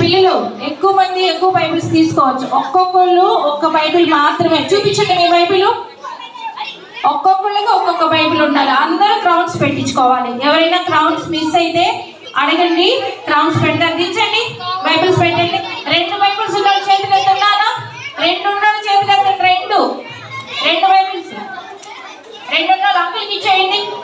పిల్లలు ఎక్కువ మంది ఎక్కువ బైబిల్స్ తీసుకోవచ్చు. ఒక్కొక్కళ్ళు ఒక్క బైబిల్ మాత్రమే. చూపించండి మీ బైబిల్. ఒక్కొక్కళ్ళకి ఒక్కొక్క బైబిల్ ఉండాలి. అందరూ క్రౌన్స్ పెట్టించుకోవాలి. ఎవరైనా క్రౌన్స్ మిస్ అయితే అడగండి, క్రౌన్స్ పెడతారు. దించండి, బైబిల్స్ పెట్టండి. 2 బైబిల్స్ ఉన్న చేతులు ఎత్తున్నానా? 2 ఉన్న చేతులు ఎత్తండి. 2 బైబిల్స్ 2 ఉన్న అంకుల్కి ఇచ్చేయండి.